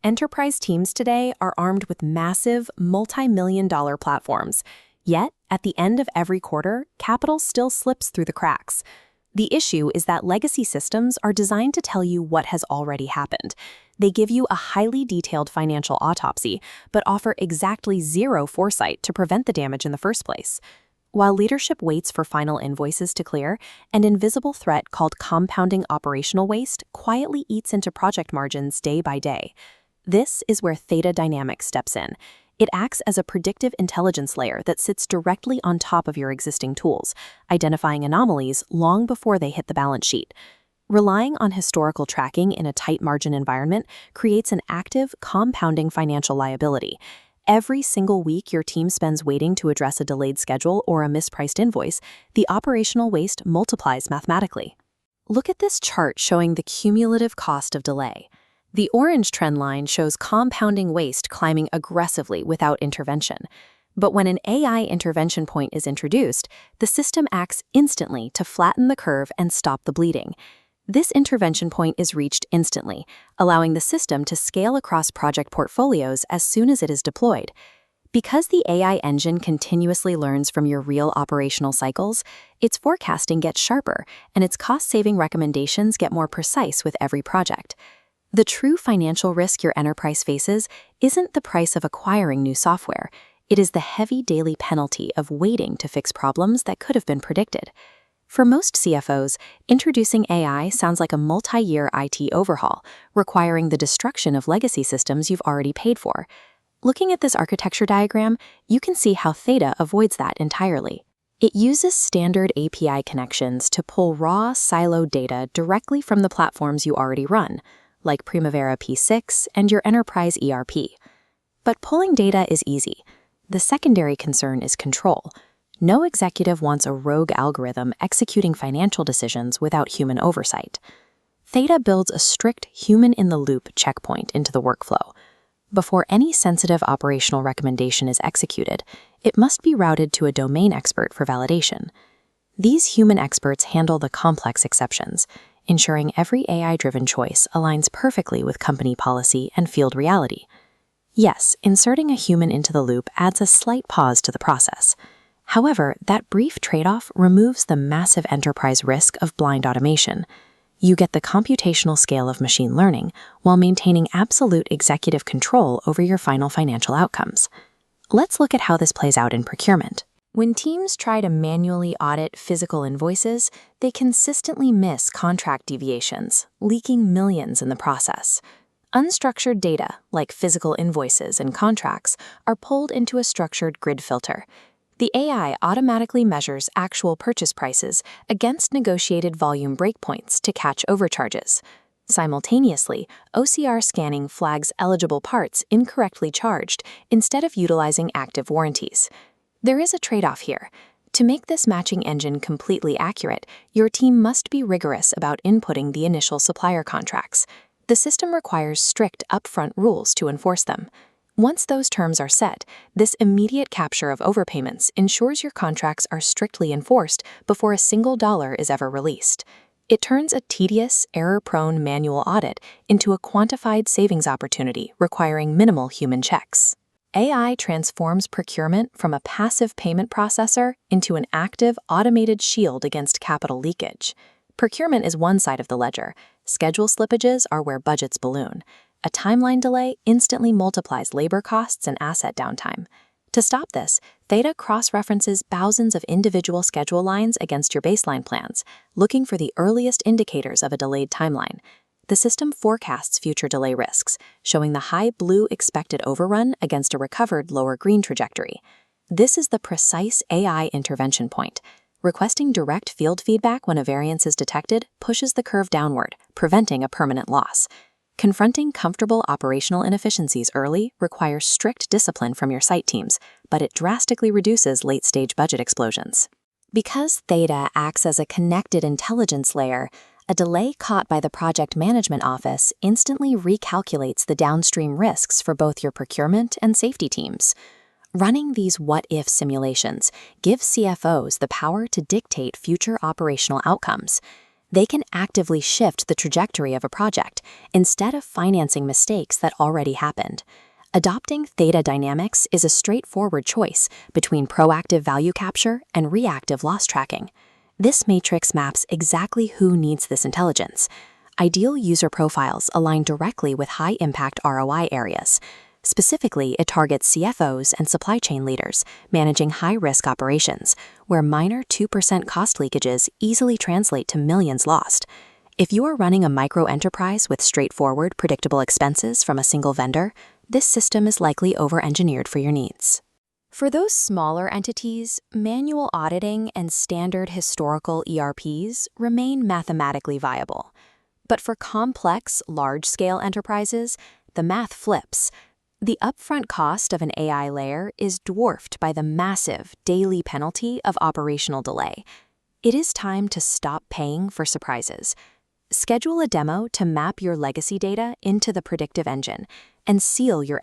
Enterprise teams today are armed with massive, multi-million-dollar platforms. Yet, at the end of every quarter, capital still slips through the cracks. The issue is that legacy systems are designed to tell you what has already happened. They give you a highly detailed financial autopsy, but offer exactly zero foresight to prevent the damage in the first place. While leadership waits for final invoices to clear, an invisible threat called compounding operational waste quietly eats into project margins day by day. This is where Theta Dynamics steps in. It acts as a predictive intelligence layer that sits directly on top of your existing tools, identifying anomalies long before they hit the balance sheet. Relying on historical tracking in a tight margin environment creates an active, compounding financial liability. Every single week your team spends waiting to address a delayed schedule or a mispriced invoice, the operational waste multiplies mathematically. Look at this chart showing the cumulative cost of delay. The orange trend line shows compounding waste climbing aggressively without intervention. But when an AI intervention point is introduced, the system acts instantly to flatten the curve and stop the bleeding. This intervention point is reached instantly, allowing the system to scale across project portfolios as soon as it is deployed. Because the AI engine continuously learns from your real operational cycles, its forecasting gets sharper and its cost-saving recommendations get more precise with every project. The true financial risk your enterprise faces isn't the price of acquiring new software. It is the heavy daily penalty of waiting to fix problems that could have been predicted. For most CFOs, introducing AI sounds like a multi-year IT overhaul, requiring the destruction of legacy systems you've already paid for. Looking at this architecture diagram, you can see how Theta avoids that entirely. It uses standard API connections to pull raw, siloed data directly from the platforms you already run, like Primavera P6 and your enterprise ERP. But pulling data is easy. The secondary concern is control. No executive wants a rogue algorithm executing financial decisions without human oversight. Theta builds a strict human-in-the-loop checkpoint into the workflow. Before any sensitive operational recommendation is executed, it must be routed to a domain expert for validation. These human experts handle the complex exceptions, ensuring every AI-driven choice aligns perfectly with company policy and field reality. Yes, inserting a human into the loop adds a slight pause to the process. However, that brief trade-off removes the massive enterprise risk of blind automation. You get the computational scale of machine learning while maintaining absolute executive control over your final financial outcomes. Let's look at how this plays out in procurement. When teams try to manually audit physical invoices, they consistently miss contract deviations, leaking millions in the process. Unstructured data, like physical invoices and contracts, are pulled into a structured grid filter. The AI automatically measures actual purchase prices against negotiated volume breakpoints to catch overcharges. Simultaneously, OCR scanning flags eligible parts incorrectly charged instead of utilizing active warranties. There is a trade-off here. To make this matching engine completely accurate, your team must be rigorous about inputting the initial supplier contracts. The system requires strict upfront rules to enforce them. Once those terms are set, this immediate capture of overpayments ensures your contracts are strictly enforced before a single dollar is ever released. It turns a tedious, error-prone manual audit into a quantified savings opportunity requiring minimal human checks. AI transforms procurement from a passive payment processor into an active, automated shield against capital leakage. Procurement is one side of the ledger. Schedule slippages are where budgets balloon. A timeline delay instantly multiplies labor costs and asset downtime. To stop this, Theta cross-references thousands of individual schedule lines against your baseline plans, looking for the earliest indicators of a delayed timeline. The system forecasts future delay risks, showing the high blue expected overrun against a recovered lower green trajectory. This is the precise AI intervention point. Requesting direct field feedback when a variance is detected pushes the curve downward, preventing a permanent loss. Confronting comfortable operational inefficiencies early requires strict discipline from your site teams, but it drastically reduces late-stage budget explosions. Because Theta acts as a connected intelligence layer, a delay caught by the project management office instantly recalculates the downstream risks for both your procurement and safety teams. Running these what-if simulations gives CFOs the power to dictate future operational outcomes. They can actively shift the trajectory of a project instead of financing mistakes that already happened. Adopting Theta Dynamics is a straightforward choice between proactive value capture and reactive loss tracking. This matrix maps exactly who needs this intelligence. Ideal user profiles align directly with high-impact ROI areas. Specifically, it targets CFOs and supply chain leaders managing high-risk operations, where minor 2% cost leakages easily translate to millions lost. If you are running a micro-enterprise with straightforward, predictable expenses from a single vendor, this system is likely over-engineered for your needs. For those smaller entities, manual auditing and standard historical ERPs remain mathematically viable. But for complex, large-scale enterprises, the math flips. The upfront cost of an AI layer is dwarfed by the massive daily penalty of operational delay. It is time to stop paying for surprises. Schedule a demo to map your legacy data into the predictive engine and seal your